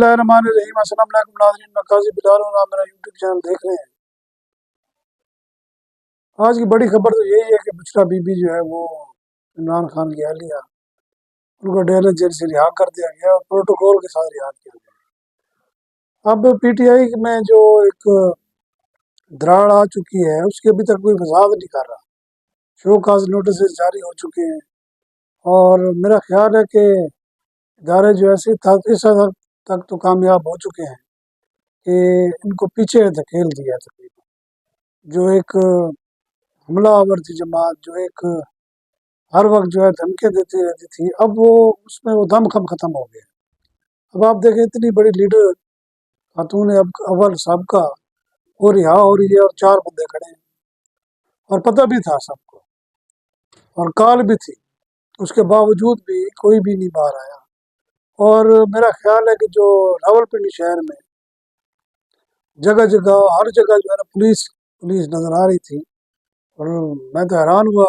बिस्मिल्लाहिर्रहमानिर्रहीम। अस्सलाम वालेकुम नाज़रीन, मैं काजी बिलाल हूँ, आप मेरा यूट्यूब चैनल देख रहे हैं। आज की बड़ी खबर तो यही है कि बुशरा बीबी जो है वो इमरान खान की अहलिया, उनको डेरा जेल से रिहा कर दिया गया और प्रोटोकॉल के साथ रिहा किया गया। अब पीटीआई में जो एक दराड़ आ चुकी है उसकी अभी तक कोई वजाहत नहीं कर रहा। शो काज नोटिस जारी हो चुके हैं और मेरा ख्याल है कि इदारे जो है इस हद तक तो कामयाब हो चुके हैं कि इनको पीछे धकेल दिया तकरीबन। जो एक हमलावर थी जमात, जो एक हर वक्त जो है धमकी देती रहती थी, अब वो उसमें वो दम ख़त्म हो गया। अब आप देखें, इतनी बड़ी लीडर खातून अब अव्वल साबका वो रिहा हो रही है और 4 बंदे खड़े हैं और पता भी था सबको और कॉल भी थी, उसके बावजूद भी कोई भी नहीं बाहर आया। और मेरा ख्याल है कि जो रावलपिंडी शहर में जगह जगह हर जगह जो है ना पुलिस नज़र आ रही थी और मैं तो हैरान हुआ।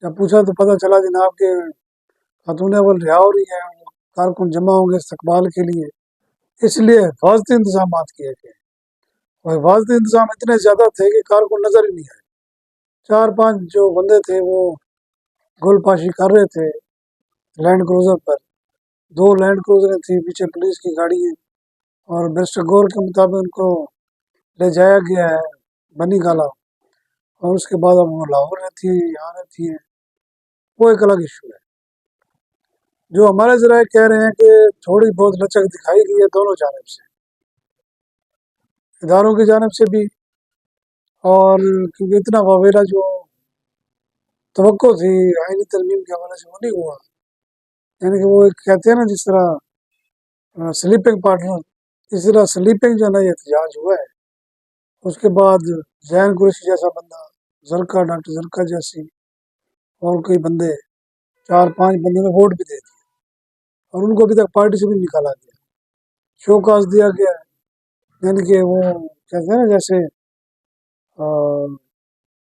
जब पूछा तो पता चला जनाब के खातून अव्वल रिहा हो रही है, कारकुन जमा होंगे इस्तकबाल के लिए, इसलिए हिफाजती इंतजाम किए गए। और हिफाजती इंतजाम इतने ज़्यादा थे कि कारकुन नज़र ही नहीं आए। 4-5 जो बंदे थे वो गोलपाशी कर रहे थे लैंड क्रूज़र पर। 2 लैंड क्रूज़रें थी, पीछे पुलिस की गाड़ी है और बैरिस्टर गौर के मुताबिक उनको ले जाया गया है बनी गाला और उसके बाद अब वो लाहौर रहती है, यहाँ रहती है, वो एक अलग इशू है। जो हमारे ज़राए कह रहे हैं कि थोड़ी बहुत लचक दिखाई गई है दोनों जानिब से, इदारों की जानिब से भी, और क्योंकि इतना वावेला जो तवक्को थी आईनी तरमीम के हवाले से वो नहीं हुआ। यानी कि वो एक कहते हैं ना जिस तरह स्लीपिंग पार्टनर, इस तरह स्लीपिंग जो है ना ये एहतजाज हुआ है। उसके बाद जैन कुरैशी जैसा बंदा, जरका डॉक्टर जरका जैसी और कोई बंदे 4-5 बंदे ने वोट भी दे दिए और उनको अभी तक पार्टी से भी निकाला गया, शोकाज दिया गया है। यानी कि वो कहते हैं ना जैसे अ,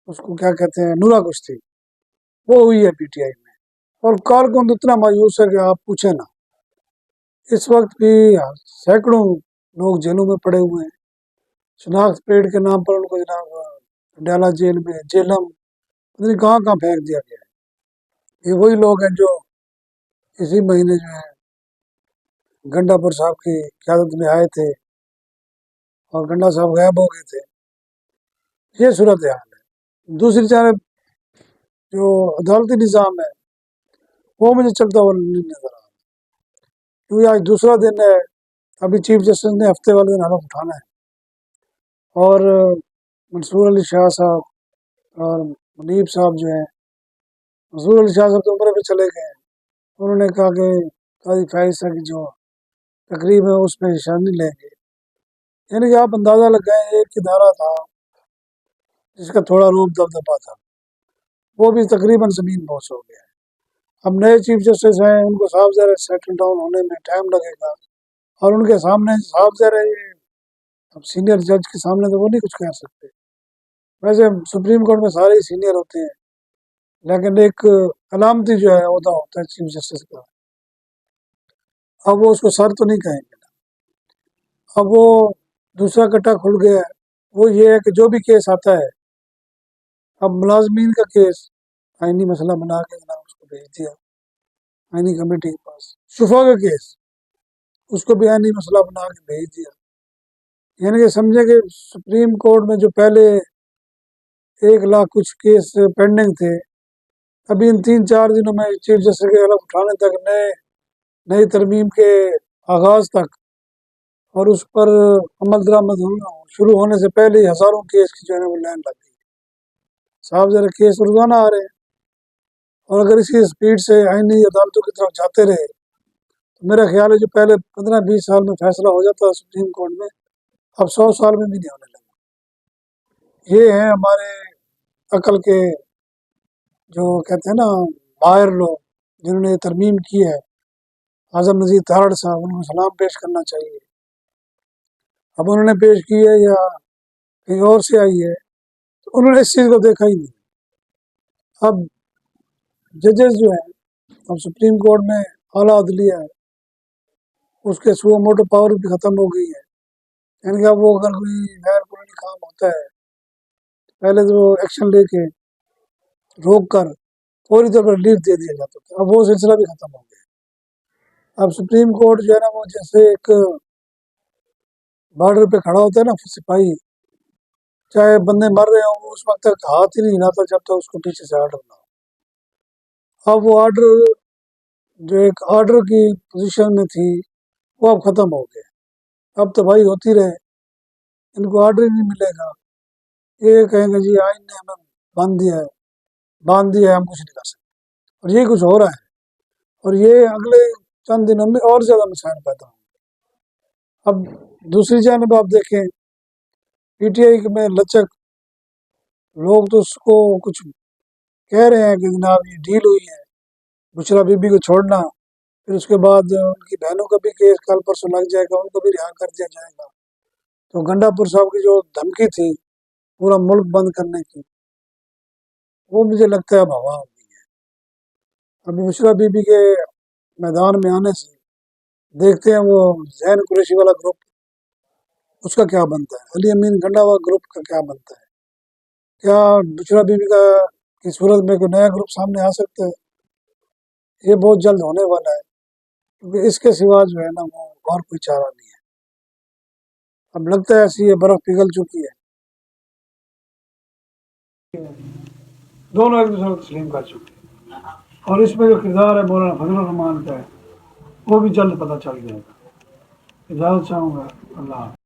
उसको क्या कहते हैं, नूरा कुश्ती वो हुई है पीटीआई में। और कारकुन तो इतना मायूस है कि आप पूछे ना। इस वक्त भी सैकड़ों लोग जेलों में पड़े हुए हैं। शनाख्त परेड के नाम पर उनको जनाब डाला जेल में, जेलम पता नहीं कहाँ कहाँ फेंक दिया गया है। ये वही लोग हैं जो इसी महीने जो है गंडापुर साहब की क़यादत में आए थे और गंडा साहब गायब हो गए थे। ये सूरत हाल है। दूसरी जानब जो अदालती निज़ाम है वो मुझे चलता हुआ नहीं नज़र आ रहा, क्योंकि आज दूसरा दिन है। अभी चीफ जस्टिस ने हफ्ते वाले दिन हलफ उठाना है और मंसूर अली शाह साहब और मुनीब साहब जो हैं, मंसूर अली शाह साहब तो उम्र पे चले गए हैं। उन्होंने कहा कि काजी फाइज़ की जो तकरीब है उसमें हिस्सा नहीं लेंगे। यानी कि आप अंदाज़ा लगाएं, एक इदारा था जिसका थोड़ा रूप दबदबा था, वो भी तकरीबन ज़मीन बोस हो गया है। अब नए चीफ जस्टिस हैं, उनको साफ ज़ाहिर है सेटल डाउन होने में टाइम लगेगा और उनके सामने साफ ज़ाहिर है ये अब सीनियर जज के सामने तो वो नहीं कुछ कह सकते। वैसे सुप्रीम कोर्ट में सारे ही सीनियर होते हैं, लेकिन एक अलामती जो है अहदा होता है चीफ जस्टिस का। अब वो उसको सर तो नहीं कहेंगे। अब वो दूसरा कट्टा खुल गया है, वो ये है कि जो भी केस आता है, अब मुलाजमीन का केस आईनी मसला बना के जनाब उसको भेज दिया आईनी कमेटी के पास। शुफा का केस उसको भी आईनी मसला बना के भेज दिया। यानी कि समझे कि सुप्रीम कोर्ट में जो पहले 1 लाख कुछ केस पेंडिंग थे, अभी इन 3-4 दिनों में चीफ जस्टिस के हलफ उठाने तक, नई तरमीम के आगाज़ तक और उस पर अमल दरामद शुरू होने से पहले ही हज़ारों केस की जो है वो लाइन लग गई। साहब ज़रा केस रोज़ाना आ रहे हैं और अगर इसी स्पीड से आईनी अदालतों की तरफ जाते रहे तो मेरा ख्याल है जो पहले 15-20 साल में फैसला हो जाता है सुप्रीम कोर्ट में, अब 100 साल में भी नहीं होने लगा। ये हैं हमारे अकल के जो कहते हैं ना माहिर लोग, जिन्होंने ये तरमीम की है। आज़म नज़ीर तारड़ साहब, उनको सलाम पेश करना चाहिए। अब उन्होंने पेश की है या कहीं और से आई है, तो उन्होंने इस चीज़ को देखा ही नहीं। अब जजेस जो हैं, अब सुप्रीम कोर्ट में आला अदलिया है, اس کے سو موٹو پاور بھی ختم ہو گئی ہے، یعنی کہ اب وہ اگر کوئی غیر قانونی کام ہوتا ہے پہلے تو وہ ایکشن لے کے روک کر فوری طور پر ریلیف دے دیا جاتا تھا، اب وہ سلسلہ بھی ختم ہو گیا۔ اب سپریم کورٹ جو ہے نا وہ جیسے ایک بارڈر پہ کھڑا ہوتا ہے نا سپاہی، چاہے بندے مر رہے ہوں وہ اس وقت تک ہاتھ ہی نہیں ہلاتا جب تک اس کو پیچھے سے آرڈر نہ ہو۔ اب وہ آرڈر جو ایک آرڈر کی پوزیشن میں تھی وہ اب ختم ہو گیا، اب تباہی ہوتی رہے، ان کو آرڈر ہی نہیں ملے گا، یہ کہیں گے جی آئین نے ہمیں باندھ دیا ہے، ہم کچھ نہیں کر سکتے، اور یہ کچھ ہو رہا ہے، اور یہ اگلے چند دنوں میں اور زیادہ مسائل پیدا ہوں گے۔ اب دوسری جانب آپ دیکھیں پی ٹی آئی میں لچک، لوگ تو اس کو کچھ کہہ رہے ہیں کہ جناب یہ ڈیل ہوئی ہے بشرا بی بی کو چھوڑنا، پھر اس کے بعد ان کی بہنوں کا بھی کیس کل پرسوں لگ جائے گا، ان کو بھی رہا کر دیا جائے گا۔ تو گنڈا پور صاحب کی جو دھمکی تھی پورا ملک بند کرنے کی، وہ مجھے لگتا ہے اب ہوا ہو گئی ہے۔ ابھی بشرا بی بی کے میدان میں آنے سے دیکھتے ہیں وہ زین قریشی والا گروپ اس کا کیا بنتا ہے، علی امین گنڈا والا گروپ کا کیا بنتا ہے، کیا بشرا بی بی کی صورت میں کوئی نیا گروپ سامنے آ سکتا ہے؟ یہ بہت جلد ہونے والا ہے، کیونکہ اس کے سوا جو ہے نا وہ اور کوئی چارہ نہیں ہے۔ اب لگتا ہے ایسی یہ برف پگھل چکی ہے، دونوں ایک دوسرے کو تسلیم کر چکے ہیں، اور اس میں جو کردار ہے مولانا فضل الرحمان کا ہے وہ بھی جلد پتہ چل جائے گا۔ اجازت چاہوں گا، اللہ حافظ۔